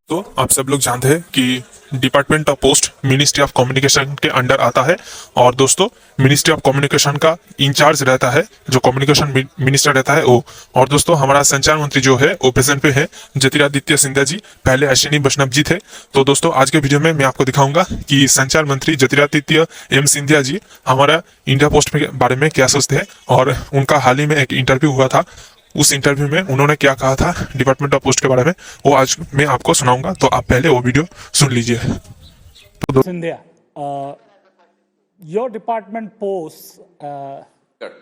तो आप सब लोग जानते हैं कि department of post ministry of communication के अंडर आता है। और दोस्तों, मिनिस्ट्री ऑफ कम्युनिकेशन का इंचार्ज रहता है, जो कम्युनिकेशन मिनिस्टर रहता है वो। और दोस्तों, हमारा संचार मंत्री जो है वो प्रेजेंट पे है ज्योतिरादित्य सिंधिया जी, पहले अश्विनी वैष्णव जी थे। तो दोस्तों, आज के वीडियो में मैं आपको दिखाऊंगा कि संचार मंत्री ज्योतिरादित्य सिंधिया जी हमारा इंडिया पोस्ट के बारे में क्या सोचते हैं। और उनका हाल ही में एक इंटरव्यू हुआ था, उस इंटरव्यू में उन्होंने क्या कहा था डिपार्टमेंट ऑफ पोस्ट के बारे में, वो आज मैं आपको सुनाऊंगा। तो आप पहले वो वीडियो सुन लीजिए। तो Scindia, your department post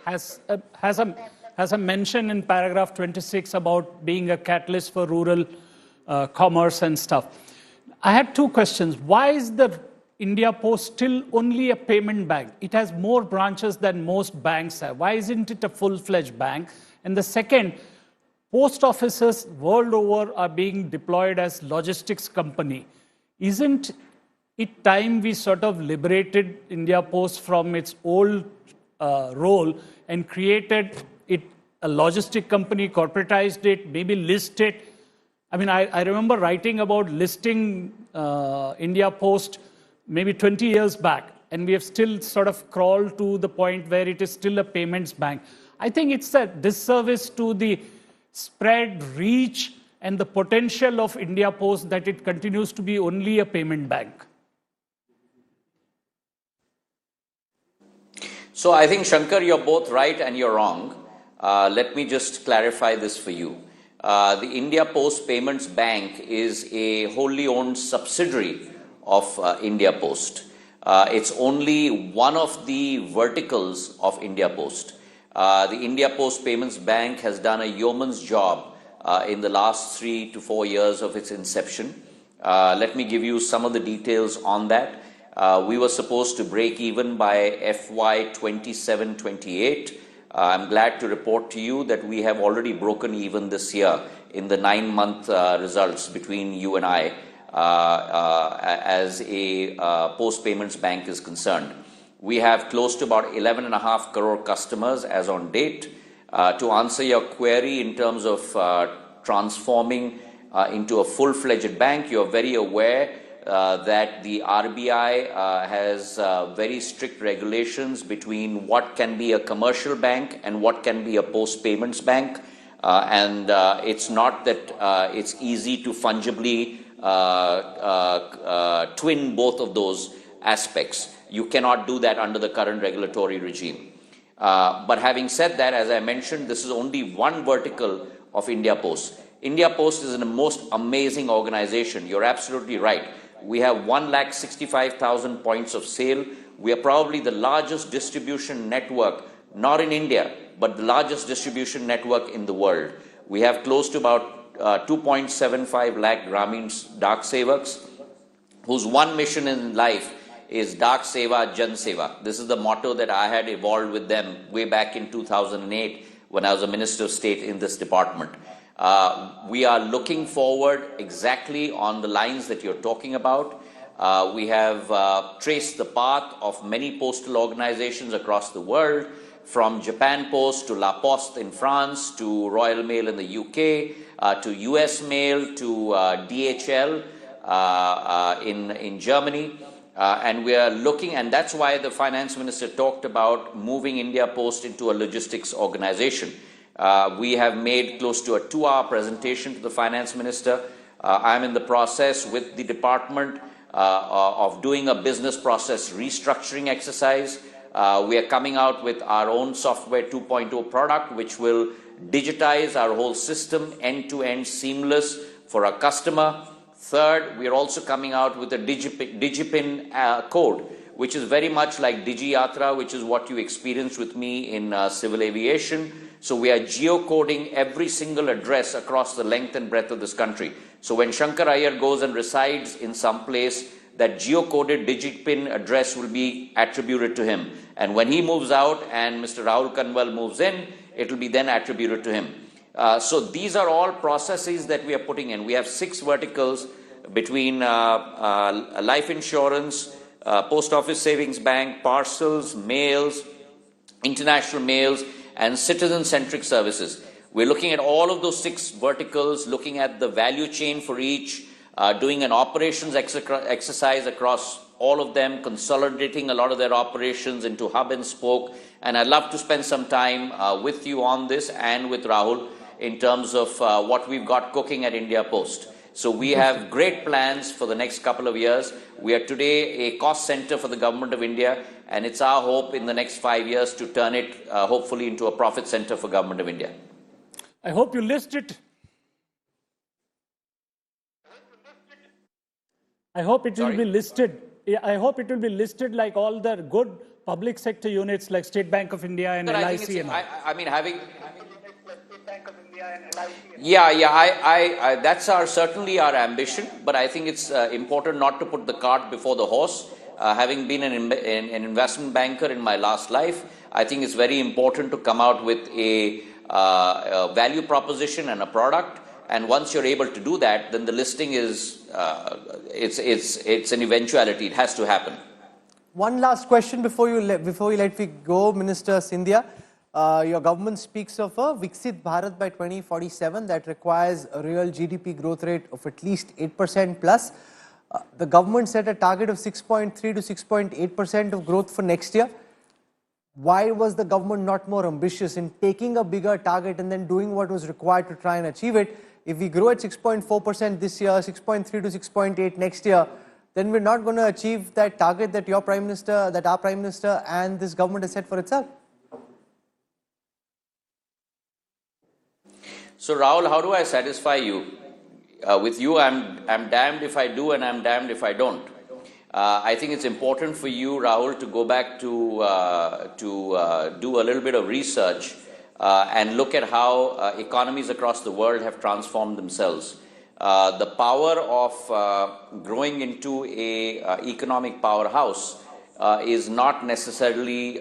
has a mention in paragraph 26 about being a catalyst for rural commerce and stuff. I had two questions. Why is the India Post still only a payment bank? It has more branches than most banks have. Why isn't it a full-fledged bank? And the second, post offices world over are being deployed as logistics company. Isn't it time we sort of liberated India Post from its old role and created it a logistic company, corporatized it, maybe list it? I mean, I remember writing about listing India Post maybe 20 years back, and we have still sort of crawled to the point where it is still a payments bank. I think it's a disservice to the spread, reach, and the potential of India Post that it continues to be only a payment bank. So I think, Shankar, you're both right and you're wrong. Let me just clarify this for you. The India Post Payments Bank is a wholly owned subsidiary of India Post. It's only one of the verticals of India Post. The India Post Payments Bank has done a yeoman's job in the last 3 to 4 years of its inception. Let me give you some of the details on that. We were supposed to break even by FY 27-28. I'm glad to report to you that we have already broken even this year in the 9-month results between you and I as a post payments bank is concerned. We have close to about 11.5 crore customers as on date. To answer your query in terms of transforming into a full-fledged bank, you're very aware that the RBI has very strict regulations between what can be a commercial bank and what can be a post payments bank. And it's not that it's easy to fungibly twin both of those aspects. You cannot do that under the current regulatory regime. But having said that, as I mentioned, this is only one vertical of India Post. India Post is a most amazing organization. You're absolutely right. We have 165,000 points of sale. We are probably the largest distribution network, not in India, but the largest distribution network in the world. We have close to about 2.75 lakh Grameen Dak Sevaks, whose one mission in life is Dak Seva Jan Seva. This is the motto that I had evolved with them way back in 2008 when I was a Minister of State in this department. We are looking forward exactly on the lines that you're talking about. We have traced the path of many postal organizations across the world, from Japan Post to La Poste in France, to Royal Mail in the UK, to US Mail, to DHL in Germany. And we are looking, and that's why the finance minister talked about moving India Post into a logistics organization. We have made close to a 2-hour presentation to the finance minister. I'm in the process with the department of doing a business process restructuring exercise. We are coming out with our own software 2.0 product, which will digitize our whole system end-to-end seamless for our customer. Third, we are also coming out with a DigiPin code, which is very much like DigiYatra, which is what you experienced with me in civil aviation. So we are geocoding every single address across the length and breadth of this country. So when Shankar Iyer goes and resides in some place, that geocoded DigiPin address will be attributed to him. And when he moves out and Mr. Rahul Kanwal moves in, it will be then attributed to him. So these are all processes that we are putting in. We have 6 verticals between life insurance, post office savings bank, parcels, mails, international mails, and citizen-centric services. We're looking at all of those 6 verticals, looking at the value chain for each, doing an operations exercise across all of them, consolidating a lot of their operations into hub and spoke. And I'd love to spend some time with you on this and with Rahul in terms of what we've got cooking at India Post. So we have great plans for the next couple of years. We are today a cost center for the government of India, and it's our hope in the next 5 years to turn it hopefully into a profit center for government of India. I hope you list it. I hope it will be listed. I hope it will be listed like all the good public sector units like State Bank of India and LIC. I mean, having. Yeah, that's certainly our ambition, but I think it's important not to put the cart before the horse. Having been an investment banker in my last life, I think it's very important to come out with a value proposition and a product. And once you're able to do that, then the listing is it's an eventuality. It has to happen. One last question before you let me go, Minister Scindia. Your government speaks of a Viksit Bharat by 2047 that requires a real GDP growth rate of at least 8% plus. The government set a target of 6.3 to 6.8% of growth for next year. Why was the government not more ambitious in taking a bigger target and then doing what was required to try and achieve it? If we grow at 6.4% this year, 6.3 to 6.8 next year, then we're not going to achieve that target that your Prime Minister, that our Prime Minister and this government has set for itself. So Rahul, how do I satisfy you? With you, I'm damned if I do and I'm damned if I don't. I think it's important for you, Rahul, to go back to do a little bit of research and look at how economies across the world have transformed themselves. The power of growing into a economic powerhouse is not necessarily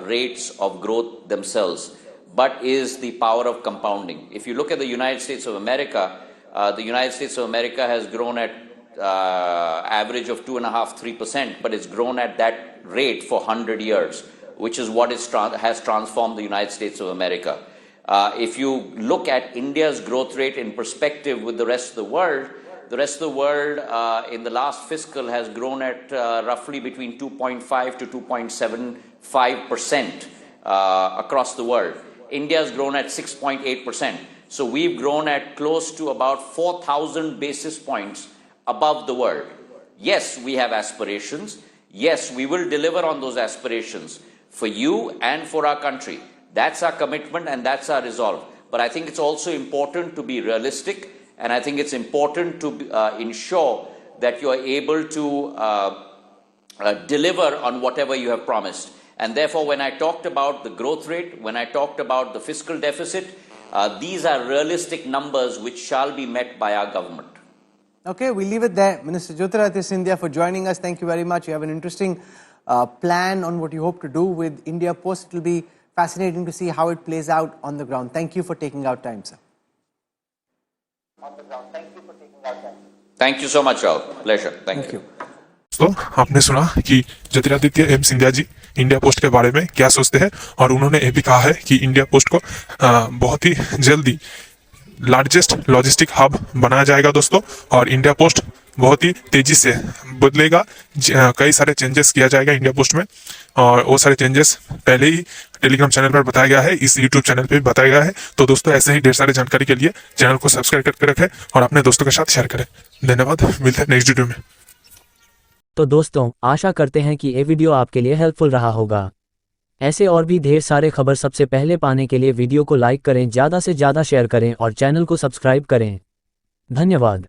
rates of growth themselves, but is the power of compounding. If you look at the United States of America has grown at average of 2.5%, 3%, but it's grown at that rate for 100 years, which is what has transformed the United States of America. If you look at India's growth rate in perspective with the rest of the world, in the last fiscal has grown at roughly between 2.5 to 2.75% across the world. India has grown at 6.8%. So we've grown at close to about 4,000 basis points above the world. Yes, we have aspirations. Yes, we will deliver on those aspirations for you and for our country. That's our commitment and that's our resolve. But I think it's also important to be realistic, and I think it's important to ensure that you are able to deliver on whatever you have promised. And therefore, when I talked about the growth rate, when I talked about the fiscal deficit, these are realistic numbers which shall be met by our government. Okay, we leave it there. Minister Jyotiraditya Scindia for joining us. Thank you very much. You have an interesting plan on what you hope to do with India Post. It will be fascinating to see how it plays out on the ground. Thank you for taking out time, sir. Thank you so much, Rahul. Pleasure. Thank you. तो आपने सुना कि Jyotiraditya M Scindia ji India post के बारे में क्या सोचते हैं, और उन्होंने ये भी कहा है कि इंडिया पोस्ट को बहुत ही जल्दी लार्जेस्ट लॉजिस्टिक हब बनाया जाएगा दोस्तों, और इंडिया पोस्ट बहुत ही तेजी से बदलेगा। कई सारे चेंजेस किया जाएगा इंडिया पोस्ट में, और वो सारे चेंजेस पहले ही टेलीग्राम चैनल पर बताया गया है, इस यूट्यूब चैनल पे भी बताया गया है। तो दोस्तों ऐसे ही ढेर सारे जानकारी के लिए चैनल को सब्सक्राइब करके रखें और अपने दोस्तों के साथ शेयर करें। धन्यवाद, मिलते हैं नेक्स्ट वीडियो में। तो दोस्तों, आशा करते हैं कि ये वीडियो आपके लिए हेल्पफुल रहा होगा। ऐसे और भी ढेर सारे खबर सबसे पहले पाने के लिए वीडियो को लाइक करें, ज़्यादा से ज़्यादा शेयर करें और चैनल को सब्सक्राइब करें। धन्यवाद।